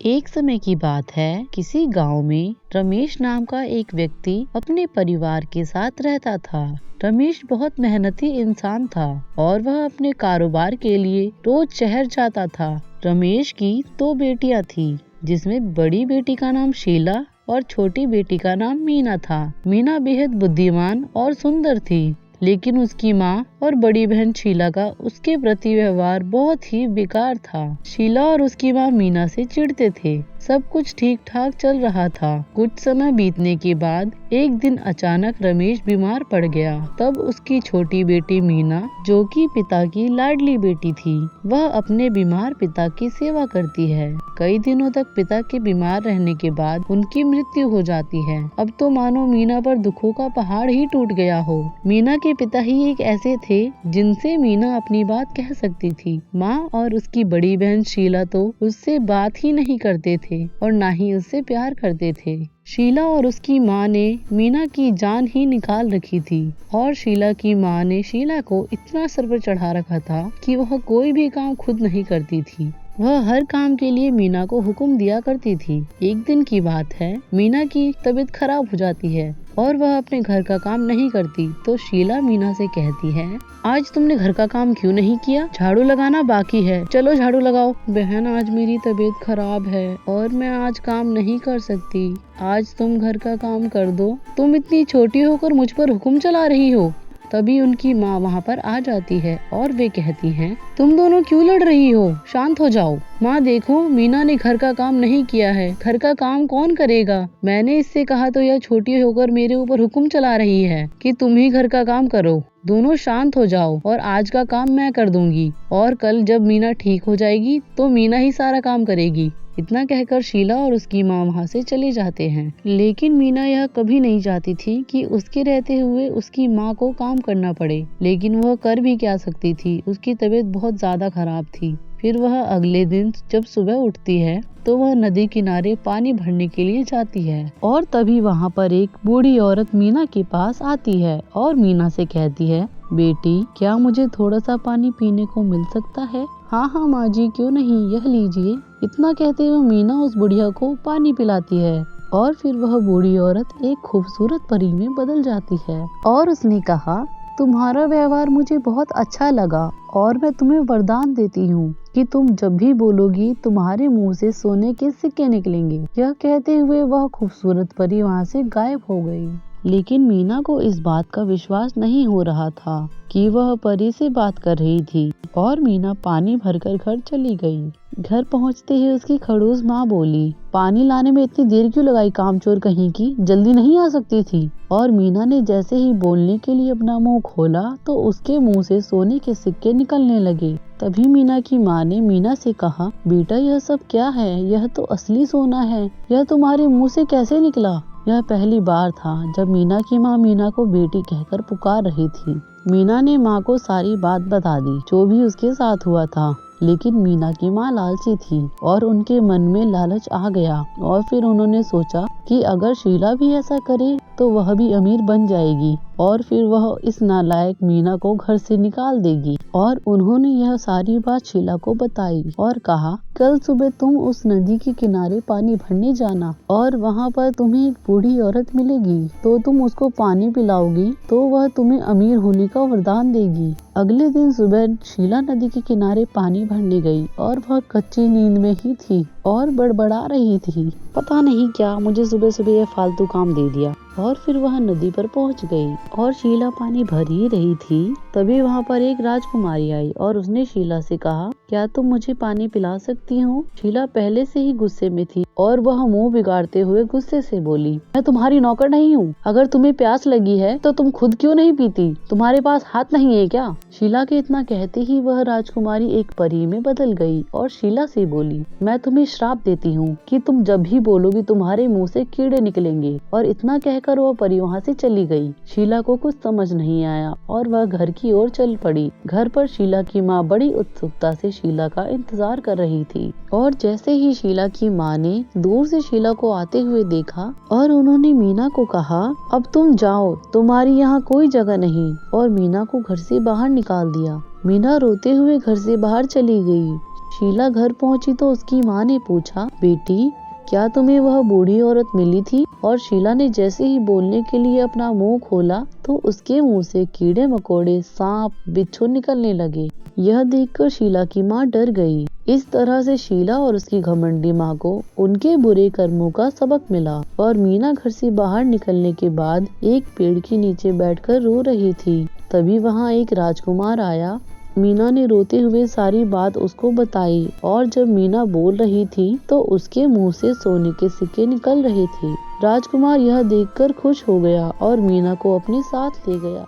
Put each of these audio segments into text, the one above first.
एक समय की बात है, किसी गांव में रमेश नाम का एक व्यक्ति अपने परिवार के साथ रहता था। रमेश बहुत मेहनती इंसान था और वह अपने कारोबार के लिए रोज शहर जाता था। रमेश की 2 बेटियां थी, जिसमें बड़ी बेटी का नाम शीला और छोटी बेटी का नाम मीना था। मीना बेहद बुद्धिमान और सुंदर थी, लेकिन उसकी माँ और बड़ी बहन शीला का उसके प्रति व्यवहार बहुत ही बेकार था। शीला और उसकी माँ मीना से चिढ़ते थे। सब कुछ ठीक ठाक चल रहा था। कुछ समय बीतने के बाद एक दिन अचानक रमेश बीमार पड़ गया। तब उसकी छोटी बेटी मीना, जो कि पिता की लाडली बेटी थी, वह अपने बीमार पिता की सेवा करती है। कई दिनों तक पिता के बीमार रहने के बाद उनकी मृत्यु हो जाती है। अब तो मानो मीना पर दुखों का पहाड़ ही टूट गया हो। मीना के पिता ही एक ऐसे थे जिनसे मीना अपनी बात कह सकती थी। माँ और उसकी बड़ी बहन शीला तो उससे बात ही नहीं करते थे और ना ही उससे प्यार करते थे। शीला और उसकी माँ ने मीना की जान ही निकाल रखी थी और शीला की माँ ने शीला को इतना सर पर चढ़ा रखा था कि वह कोई भी काम खुद नहीं करती थी। वह हर काम के लिए मीना को हुक्म दिया करती थी। एक दिन की बात है, मीना की तबीयत खराब हो जाती है और वह अपने घर का काम नहीं करती। तो शीला मीना से कहती है, आज तुमने घर का काम क्यों नहीं किया? झाड़ू लगाना बाकी है, चलो झाड़ू लगाओ। बहन, आज मेरी तबीयत खराब है और मैं आज काम नहीं कर सकती। आज तुम घर का काम कर दो। तुम इतनी छोटी होकर मुझ पर हुक्म चला रही हो। तभी उनकी माँ वहाँ पर आ जाती है और वे कहती हैं, तुम दोनों क्यों लड़ रही हो? शांत हो जाओ। माँ देखो, मीना ने घर का काम नहीं किया है। घर का काम कौन करेगा? मैंने इससे कहा तो यह छोटी होकर मेरे ऊपर हुक्म चला रही है कि तुम ही घर का काम करो। दोनों शांत हो जाओ और आज का काम मैं कर दूंगी और कल जब मीना ठीक हो जाएगी तो मीना ही सारा काम करेगी। इतना कहकर शीला और उसकी माँ वहाँ से चले जाते हैं। लेकिन मीना यह कभी नहीं चाहती थी कि उसके रहते हुए उसकी माँ को काम करना पड़े, लेकिन वह कर भी क्या सकती थी। उसकी तबीयत बहुत ज्यादा खराब थी। फिर वह अगले दिन जब सुबह उठती है तो वह नदी किनारे पानी भरने के लिए जाती है और तभी वहाँ पर एक बूढ़ी औरत मीना के पास आती है और मीना से कहती है, बेटी, क्या मुझे थोड़ा सा पानी पीने को मिल सकता है? हाँ माँ जी, क्यों नहीं, यह लीजिए। इतना कहते हुए मीना उस बुढ़िया को पानी पिलाती है और फिर वह बूढ़ी औरत एक खूबसूरत परी में बदल जाती है और उसने कहा, तुम्हारा व्यवहार मुझे बहुत अच्छा लगा और मैं तुम्हें वरदान देती हूँ कि तुम जब भी बोलोगी तुम्हारे मुंह से सोने के सिक्के निकलेंगे। यह कहते हुए वह खूबसूरत परी वहाँ से गायब हो गई। लेकिन मीना को इस बात का विश्वास नहीं हो रहा था कि वह परी से बात कर रही थी और मीना पानी भरकर घर चली गई। घर पहुंचते ही उसकी खड़ूस माँ बोली, पानी लाने में इतनी देर क्यों लगाई, कामचोर कहीं की, जल्दी नहीं आ सकती थी? और मीना ने जैसे ही बोलने के लिए अपना मुंह खोला तो उसके मुंह से सोने के सिक्के निकलने लगे। तभी मीना की माँ ने मीना से कहा, बेटा, यह सब क्या है? यह तो असली सोना है। यह तुम्हारे मुंह से कैसे निकला? यह पहली बार था जब मीना की माँ मीना को बेटी कहकर पुकार रही थी। मीना ने माँ को सारी बात बता दी, जो भी उसके साथ हुआ था। लेकिन मीना की माँ लालची थी और उनके मन में लालच आ गया और फिर उन्होंने सोचा कि अगर शीला भी ऐसा करे तो वह भी अमीर बन जाएगी और फिर वह इस नालायक मीना को घर से निकाल देगी। और उन्होंने यह सारी बात शीला को बताई और कहा, कल सुबह तुम उस नदी के किनारे पानी भरने जाना और वहाँ पर तुम्हें एक बूढ़ी औरत मिलेगी, तो तुम उसको पानी पिलाओगी तो वह तुम्हें अमीर होने का वरदान देगी। अगले दिन सुबह शीला नदी के किनारे पानी भरने गई और वह कच्ची नींद में ही थी और बड़बड़ा रही थी, पता नहीं क्या मुझे सुबह सुबह यह फालतू काम दे दिया। और फिर वह नदी पर पहुंच गई और शीला पानी भर ही रही थी। तभी वहां पर एक राजकुमारी आई और उसने शीला से कहा, क्या तुम मुझे पानी पिला सकती हो? शीला पहले से ही गुस्से में थी और वह मुंह बिगाड़ते हुए गुस्से से बोली, मैं तुम्हारी नौकर नहीं हूँ। अगर तुम्हें प्यास लगी है तो तुम खुद क्यों नहीं पीती? तुम्हारे पास हाथ नहीं है क्या? शीला के इतना कहते ही वह राजकुमारी एक परी में बदल गई और शीला से बोली, मैं तुम्हें श्राप देती हूँ कि तुम जब भी बोलोगी तुम्हारे मुंह से कीड़े निकलेंगे। और इतना कहकर वह परी वहाँ से चली गई। शीला को कुछ समझ नहीं आया और वह घर की ओर चल पड़ी। घर पर शीला की माँ बड़ी उत्सुकता से शीला का इंतजार कर रही थी और जैसे ही शीला की माँ ने दूर से शीला को आते हुए देखा और उन्होंने मीना को कहा, अब तुम जाओ, तुम्हारी यहाँ कोई जगह नहीं, और मीना को घर से बाहर निकाल दिया। मीना रोते हुए घर से बाहर चली गई। शीला घर पहुंची तो उसकी माँ ने पूछा, बेटी क्या तुम्हें वह बूढ़ी औरत मिली थी? और शीला ने जैसे ही बोलने के लिए अपना मुंह खोला तो उसके मुंह से कीड़े मकोड़े, सांप, बिच्छू निकलने लगे। यह देखकर शीला की माँ डर गई। इस तरह से शीला और उसकी घमंडी माँ को उनके बुरे कर्मों का सबक मिला और मीना घर से बाहर निकलने के बाद एक पेड़ के नीचे बैठकर रो रही थी। तभी वहाँ एक राजकुमार आया। मीना ने रोते हुए सारी बात उसको बताई और जब मीना बोल रही थी तो उसके मुंह से सोने के सिक्के निकल रहे थे। राजकुमार यह देखकर खुश हो गया और मीना को अपने साथ ले गया।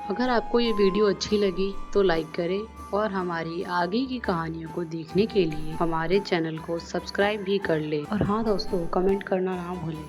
अगर आपको ये वीडियो अच्छी लगी तो लाइक करें और हमारी आगे की कहानियों को देखने के लिए हमारे चैनल को सब्सक्राइब भी कर ले। और हाँ दोस्तों, कमेंट करना ना भूलें।